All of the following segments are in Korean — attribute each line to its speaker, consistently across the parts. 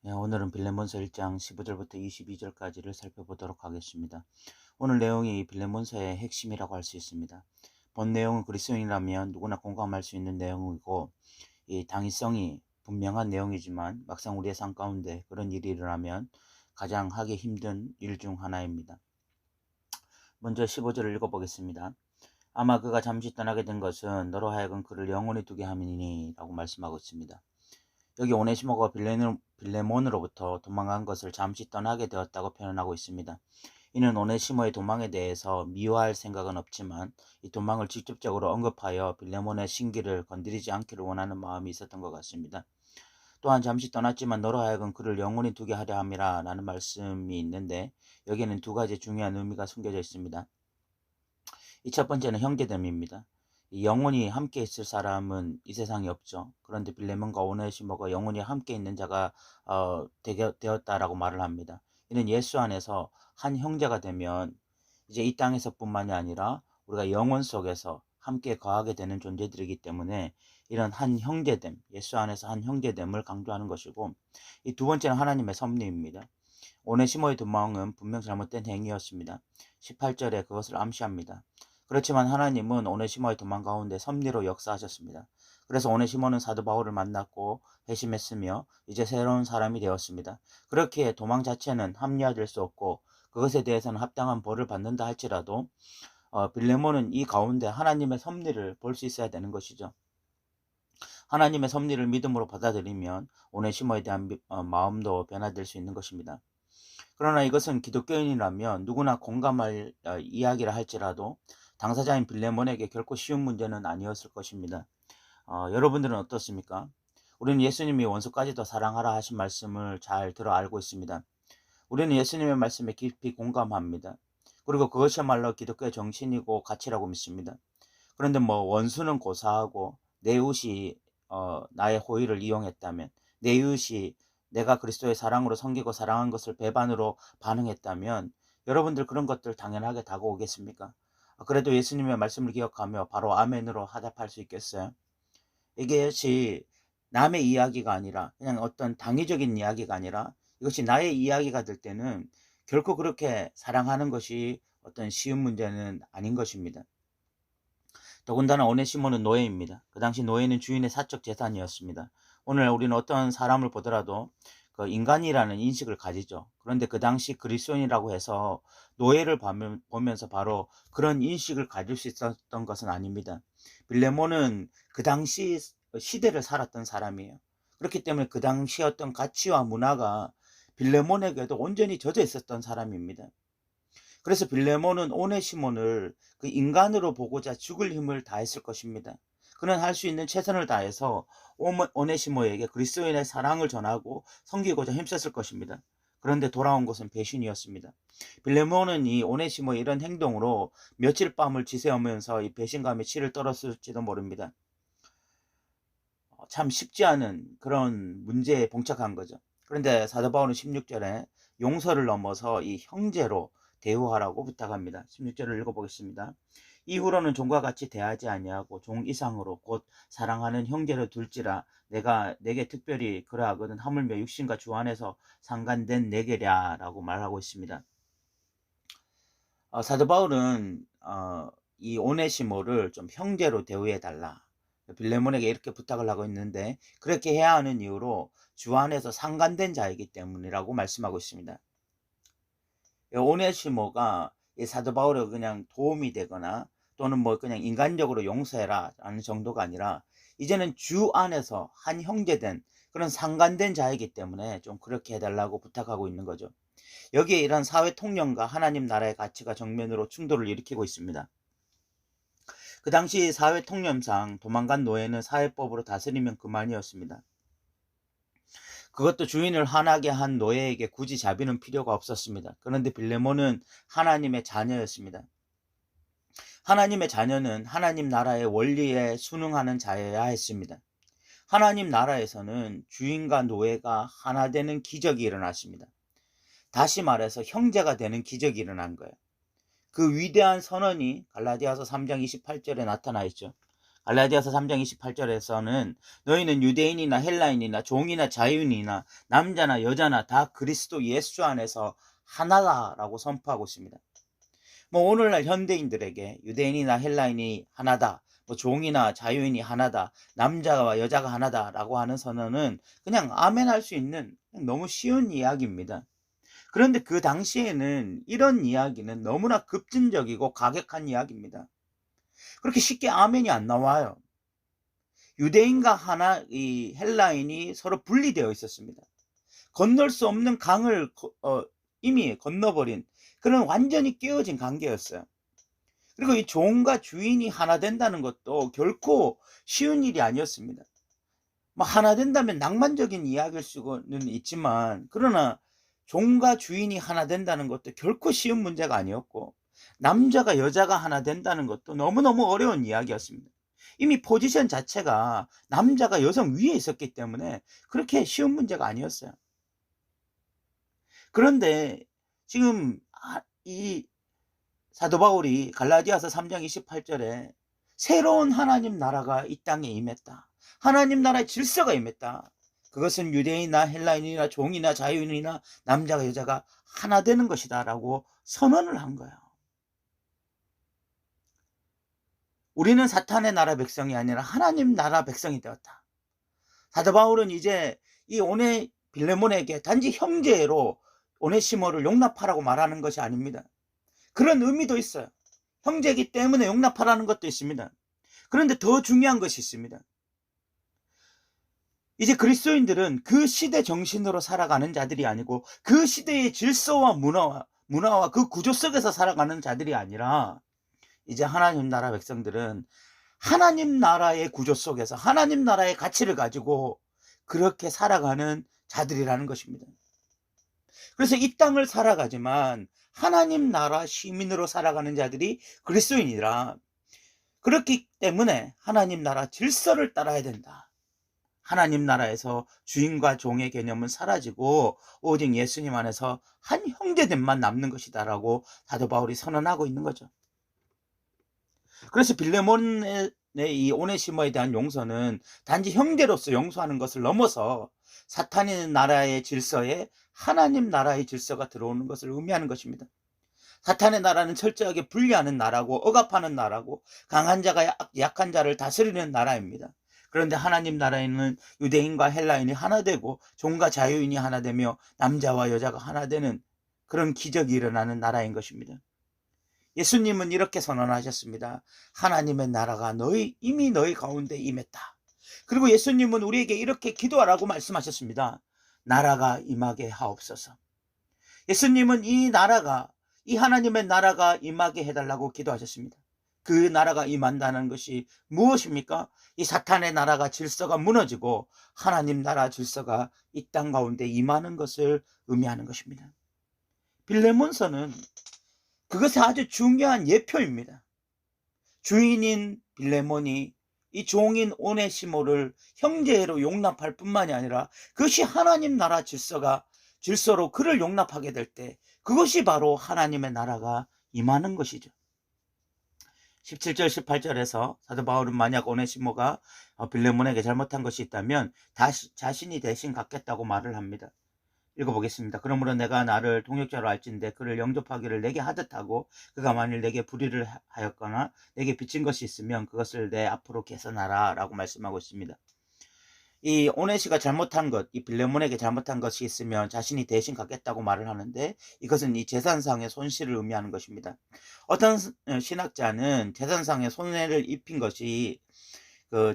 Speaker 1: 오늘은 빌레몬서 1장 15절부터 22절까지를 살펴보도록 하겠습니다. 오늘 내용이 빌레몬서의 핵심이라고 할 수 있습니다. 본 내용은 그리스도인이라면 누구나 공감할 수 있는 내용이고, 이 당위성이 분명한 내용이지만 막상 우리의 삶 가운데 그런 일이 일어나면 가장 하기 힘든 일 중 하나입니다. 먼저 15절을 읽어보겠습니다. 아마 그가 잠시 떠나게 된 것은 너로 하여금 그를 영원히 두게 함이니 라고 말씀하고 있습니다. 여기 오네시모가 빌레몬으로부터 도망간 것을 잠시 떠나게 되었다고 표현하고 있습니다. 이는 오네시모의 도망에 대해서 미워할 생각은 없지만 이 도망을 직접적으로 언급하여 빌레몬의 신기를 건드리지 않기를 원하는 마음이 있었던 것 같습니다. 또한 잠시 떠났지만 너로 하여금 그를 영원히 두게 하려 함이라 라는 말씀이 있는데, 여기에는 두 가지 중요한 의미가 숨겨져 있습니다. 이 첫 번째는 형제됨입니다. 이 영원히 함께 있을 사람은 이 세상에 없죠. 그런데 빌레몬과 오네시모가 영원히 함께 있는 자가 되었다라고 말을 합니다. 이는 예수 안에서 한 형제가 되면 이제 이 땅에서뿐만이 아니라 우리가 영원 속에서 함께 거하게 되는 존재들이기 때문에 이런 한 형제됨, 예수 안에서 한 형제됨을 강조하는 것이고, 이 두 번째는 하나님의 섭리입니다. 오네시모의 도망은 분명 잘못된 행위였습니다. 18절에 그것을 암시합니다. 그렇지만 하나님은 오네시모의 도망 가운데 섭리로 역사하셨습니다. 그래서 오네시모는 사도 바울을 만났고 회심했으며 이제 새로운 사람이 되었습니다. 그렇게 도망 자체는 합리화될 수 없고 그것에 대해서는 합당한 벌을 받는다 할지라도 빌레몬은 이 가운데 하나님의 섭리를 볼 수 있어야 되는 것이죠. 하나님의 섭리를 믿음으로 받아들이면 오네시모에 대한 마음도 변화될 수 있는 것입니다. 그러나 이것은 기독교인이라면 누구나 공감할 이야기라 할지라도 당사자인 빌레몬에게 결코 쉬운 문제는 아니었을 것입니다. 여러분들은 어떻습니까? 우리는 예수님이 원수까지도 사랑하라 하신 말씀을 잘 들어 알고 있습니다. 우리는 예수님의 말씀에 깊이 공감합니다. 그리고 그것이야말로 기독교의 정신이고 가치라고 믿습니다. 그런데 원수는 고사하고 내 이웃이 나의 호의를 이용했다면, 내 이웃이 내가 그리스도의 사랑으로 섬기고 사랑한 것을 배반으로 반응했다면 여러분들 그런 것들 당연하게 다가오겠습니까? 그래도 예수님의 말씀을 기억하며 바로 아멘으로 화답할 수 있겠어요? 이것이 남의 이야기가 아니라 그냥 어떤 당위적인 이야기가 아니라 이것이 나의 이야기가 될 때는 결코 그렇게 사랑하는 것이 어떤 쉬운 문제는 아닌 것입니다. 더군다나 오네시모는 노예입니다. 그 당시 노예는 주인의 사적 재산이었습니다. 오늘 우리는 어떤 사람을 보더라도 그 인간이라는 인식을 가지죠. 그런데 그 당시 그리스도인이라고 해서 노예를 보면서 바로 그런 인식을 가질 수 있었던 것은 아닙니다. 빌레몬은 그 당시 시대를 살았던 사람이에요. 그렇기 때문에 그 당시 어떤 가치와 문화가 빌레몬에게도 온전히 젖어 있었던 사람입니다. 그래서 빌레몬은 오네시몬을 그 인간으로 보고자 죽을 힘을 다했을 것입니다. 그는 할 수 있는 최선을 다해서 오네시모에게 그리스도인의 사랑을 전하고 섬기고자 힘썼을 것입니다. 그런데 돌아온 것은 배신이었습니다. 빌레몬은 이 오네시모의 이런 행동으로 며칠 밤을 지새우면서 이 배신감에 치를 떨었을지도 모릅니다. 참 쉽지 않은 그런 문제에 봉착한 거죠. 그런데 사도 바울은 16절에 용서를 넘어서 이 형제로 대우하라고 부탁합니다. 16절을 읽어보겠습니다. 이후로는 종과 같이 대하지 아니하고 종 이상으로 곧 사랑하는 형제로 둘지라 내가 내게 특별히 그러하거든 하물며 육신과 주 안에서 상간된 내게랴 라고 말하고 있습니다. 사도 바울은 이 오네시모를 좀 형제로 대우해 달라, 빌레몬에게 이렇게 부탁을 하고 있는데, 그렇게 해야 하는 이유로 주 안에서 상간된 자이기 때문이라고 말씀하고 있습니다. 오네시모가 이 사도 바울에 그냥 도움이 되거나 또는 그냥 인간적으로 용서해라 라는 정도가 아니라 이제는 주 안에서 한 형제된 그런 상간된 자이기 때문에 좀 그렇게 해달라고 부탁하고 있는 거죠. 여기에 이런 사회 통념과 하나님 나라의 가치가 정면으로 충돌을 일으키고 있습니다. 그 당시 사회 통념상 도망간 노예는 사회법으로 다스리면 그만이었습니다. 그것도 주인을 화나게 한 노예에게 굳이 자비는 필요가 없었습니다. 그런데 빌레몬은 하나님의 자녀였습니다. 하나님의 자녀는 하나님 나라의 원리에 순응하는 자여야 했습니다. 하나님 나라에서는 주인과 노예가 하나 되는 기적이 일어났습니다. 다시 말해서 형제가 되는 기적이 일어난 거예요. 그 위대한 선언이 갈라디아서 3장 28절에 나타나 있죠. 갈라디아서 3장 28절에서는 너희는 유대인이나 헬라인이나 종이나 자유인이나 남자나 여자나 다 그리스도 예수 안에서 하나다라고 선포하고 있습니다. 뭐 오늘날 현대인들에게 유대인이나 헬라인이 하나다, 뭐 종이나 자유인이 하나다, 남자와 여자가 하나다라고 하는 선언은 그냥 아멘 할 수 있는 너무 쉬운 이야기입니다. 그런데 그 당시에는 이런 이야기는 너무나 급진적이고 가격한 이야기입니다. 그렇게 쉽게 아멘이 안 나와요. 유대인과 이 헬라인이 서로 분리되어 있었습니다. 건널 수 없는 강을 이미 건너버린 그런 완전히 깨어진 관계였어요. 그리고 이 종과 주인이 하나 된다는 것도 결코 쉬운 일이 아니었습니다. 뭐 하나 된다면 낭만적인 이야기일 수는 있지만, 그러나 종과 주인이 하나 된다는 것도 결코 쉬운 문제가 아니었고, 남자가 여자가 하나 된다는 것도 너무너무 어려운 이야기였습니다. 이미 포지션 자체가 남자가 여성 위에 있었기 때문에 그렇게 쉬운 문제가 아니었어요. 그런데 지금 이 사도 바울이 갈라디아서 3장 28절에 새로운 하나님 나라가 이 땅에 임했다. 하나님 나라의 질서가 임했다. 그것은 유대인이나 헬라인이나 종이나 자유인이나 남자가 여자가 하나 되는 것이다 라고 선언을 한 거예요. 우리는 사탄의 나라 백성이 아니라 하나님 나라 백성이 되었다. 사도 바울은 이제 이 빌레몬에게 단지 형제로 오네시모를 용납하라고 말하는 것이 아닙니다. 그런 의미도 있어요. 형제이기 때문에 용납하라는 것도 있습니다. 그런데 더 중요한 것이 있습니다. 이제 그리스도인들은 그 시대 정신으로 살아가는 자들이 아니고 그 시대의 질서와 문화와 그 구조 속에서 살아가는 자들이 아니라, 이제 하나님 나라 백성들은 하나님 나라의 구조 속에서 하나님 나라의 가치를 가지고 그렇게 살아가는 자들이라는 것입니다. 그래서 이 땅을 살아가지만 하나님 나라 시민으로 살아가는 자들이 그리스도인이라, 그렇기 때문에 하나님 나라 질서를 따라야 된다. 하나님 나라에서 주인과 종의 개념은 사라지고 오직 예수님 안에서 한 형제됨만 남는 것이다 라고 사도 바울이 선언하고 있는 거죠. 그래서 빌레몬의 이 오네시모에 대한 용서는 단지 형제로서 용서하는 것을 넘어서 사탄의 나라의 질서에 하나님 나라의 질서가 들어오는 것을 의미하는 것입니다. 사탄의 나라는 철저하게 분리하는 나라고 억압하는 나라고 강한 자가 약한 자를 다스리는 나라입니다. 그런데 하나님 나라에는 유대인과 헬라인이 하나 되고 종과 자유인이 하나 되며 남자와 여자가 하나 되는 그런 기적이 일어나는 나라인 것입니다. 예수님은 이렇게 선언하셨습니다. 하나님의 나라가 이미 너희 가운데 임했다. 그리고 예수님은 우리에게 이렇게 기도하라고 말씀하셨습니다. 나라가 임하게 하옵소서. 예수님은 이 하나님의 나라가 임하게 해달라고 기도하셨습니다. 그 나라가 임한다는 것이 무엇입니까? 이 사탄의 나라가 질서가 무너지고 하나님 나라 질서가 이 땅 가운데 임하는 것을 의미하는 것입니다. 빌레몬서는 그것이 아주 중요한 예표입니다. 주인인 빌레몬이 이 종인 오네시모를 형제로 용납할 뿐만이 아니라 그것이 하나님 나라 질서로 그를 용납하게 될 때 그것이 바로 하나님의 나라가 임하는 것이죠. 17절 18절에서 사도 바울은 만약 오네시모가 빌레몬에게 잘못한 것이 있다면 자신이 대신 갚겠다고 말을 합니다. 읽어보겠습니다. 그러므로 내가 나를 동역자로 알진대 그를 영접하기를 내게 하듯 하고 그가 만일 내게 불의를 하였거나 내게 빚진 것이 있으면 그것을 내 앞으로 개선하라 라고 말씀하고 있습니다. 이 오네시가 잘못한 것, 이 빌레몬에게 잘못한 것이 있으면 자신이 대신 갚겠다고 말을 하는데, 이것은 이 재산상의 손실을 의미하는 것입니다. 어떤 신학자는 재산상의 손해를 입힌 것이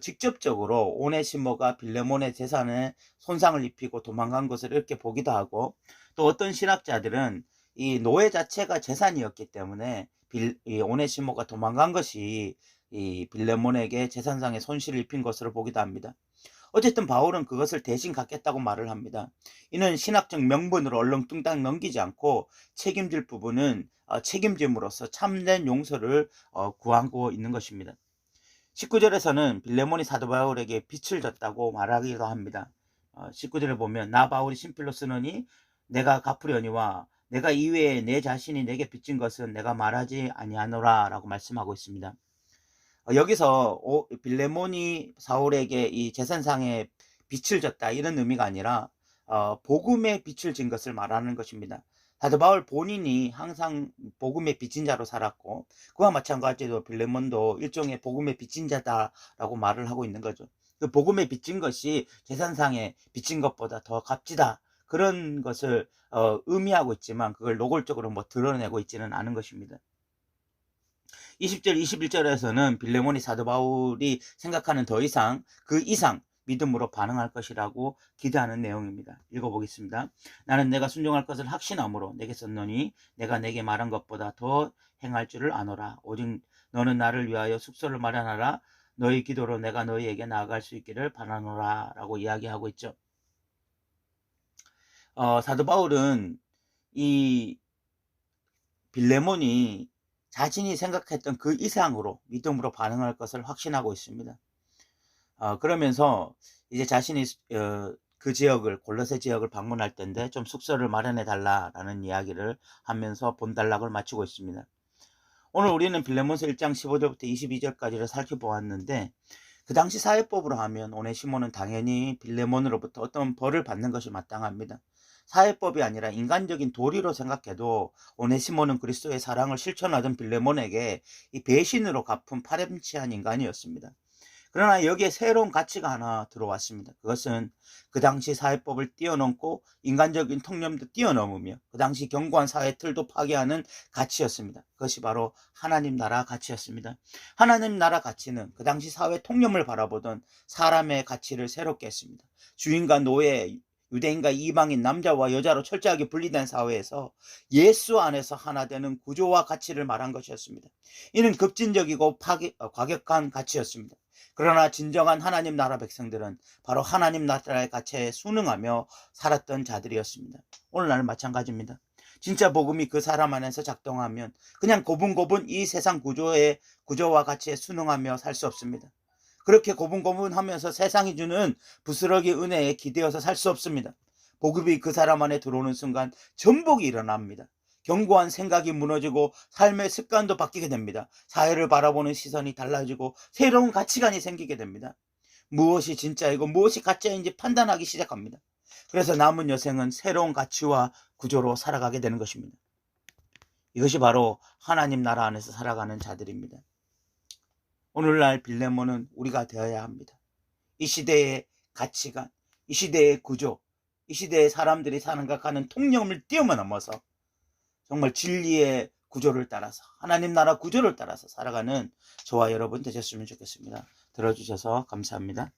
Speaker 1: 직접적으로 오네시모가 빌레몬의 재산에 손상을 입히고 도망간 것을 이렇게 보기도 하고, 또 어떤 신학자들은 이 노예 자체가 재산이었기 때문에 이 오네시모가 도망간 것이 이 빌레몬에게 재산상의 손실을 입힌 것으로 보기도 합니다. 어쨌든 바울은 그것을 대신 갚겠다고 말을 합니다. 이는 신학적 명분으로 얼렁뚱땅 넘기지 않고 책임질 부분은 책임짐으로써 참된 용서를 구하고 있는 것입니다. 19절에서는 빌레몬이 사도 바울에게 빚을 졌다고 말하기도 합니다. 19절에 보면 나 바울이 신필로 쓰노니 내가 갚으려니와 내가 이외에 내 자신이 내게 빚진 것은 내가 말하지 아니하노라 라고 말씀하고 있습니다. 여기서 빌레몬이 사울에게 이 재산상의 빚을 졌다 이런 의미가 아니라 복음의 빚을 진 것을 말하는 것입니다. 사도 바울 본인이 항상 복음의 빚진 자로 살았고 그와 마찬가지로 빌레몬도 일종의 복음의 빚진 자다라고 말을 하고 있는 거죠. 그 복음의 빚진 것이 재산상의 빚진 것보다 더 값지다 그런 것을 의미하고 있지만 그걸 노골적으로 뭐 드러내고 있지는 않은 것입니다. 20절 21절에서는 빌레몬이 사도 바울이 생각하는 더 이상 그 이상 믿음으로 반응할 것이라고 기대하는 내용입니다. 읽어보겠습니다. 나는 내가 순종할 것을 확신함으로 내게 썼노니 내가 내게 말한 것보다 더 행할 줄을 아노라. 오직 너는 나를 위하여 숙소를 마련하라. 너희 기도로 내가 너희에게 나아갈 수 있기를 바라노라 라고 이야기하고 있죠. 사도 바울은 이 빌레몬이 자신이 생각했던 그 이상으로 믿음으로 반응할 것을 확신하고 있습니다. 그러면서 이제 자신이 그 지역을 골로새 지역을 방문할 텐데 좀 숙소를 마련해 달라라는 이야기를 하면서 본단락을 마치고 있습니다. 오늘 우리는 빌레몬서 1장 15절부터 22절까지를 살펴보았는데 그 당시 사회법으로 하면 오네시모는 당연히 빌레몬으로부터 어떤 벌을 받는 것이 마땅합니다. 사회법이 아니라 인간적인 도리로 생각해도 오네시모는 그리스도의 사랑을 실천하던 빌레몬에게 이 배신으로 갚은 파렴치한 인간이었습니다. 그러나 여기에 새로운 가치가 하나 들어왔습니다. 그것은 그 당시 사회법을 뛰어넘고 인간적인 통념도 뛰어넘으며 그 당시 견고한 사회 틀도 파괴하는 가치였습니다. 그것이 바로 하나님 나라 가치였습니다. 하나님 나라 가치는 그 당시 사회 통념을 바라보던 사람의 가치를 새롭게 했습니다. 주인과 노예, 유대인과 이방인, 남자와 여자로 철저하게 분리된 사회에서 예수 안에서 하나 되는 구조와 가치를 말한 것이었습니다. 이는 급진적이고 과격한 가치였습니다. 그러나 진정한 하나님 나라 백성들은 바로 하나님 나라의 가치에 순응하며 살았던 자들이었습니다. 오늘날 마찬가지입니다. 진짜 복음이 그 사람 안에서 작동하면 그냥 고분고분 이 세상 구조와 가치에 순응하며 살 수 없습니다. 그렇게 고분고분하면서 세상이 주는 부스러기 은혜에 기대어서 살 수 없습니다. 복음이 그 사람 안에 들어오는 순간 전복이 일어납니다. 견고한 생각이 무너지고 삶의 습관도 바뀌게 됩니다. 사회를 바라보는 시선이 달라지고 새로운 가치관이 생기게 됩니다. 무엇이 진짜이고 무엇이 가짜인지 판단하기 시작합니다. 그래서 남은 여생은 새로운 가치와 구조로 살아가게 되는 것입니다. 이것이 바로 하나님 나라 안에서 살아가는 자들입니다. 오늘날 빌레몬은 우리가 되어야 합니다. 이 시대의 가치관, 이 시대의 구조, 이 시대의 사람들이 생각하는 통념을 뛰어넘어서 정말 진리의 구조를 따라서 하나님 나라 구조를 따라서 살아가는 저와 여러분 되셨으면 좋겠습니다. 들어주셔서 감사합니다.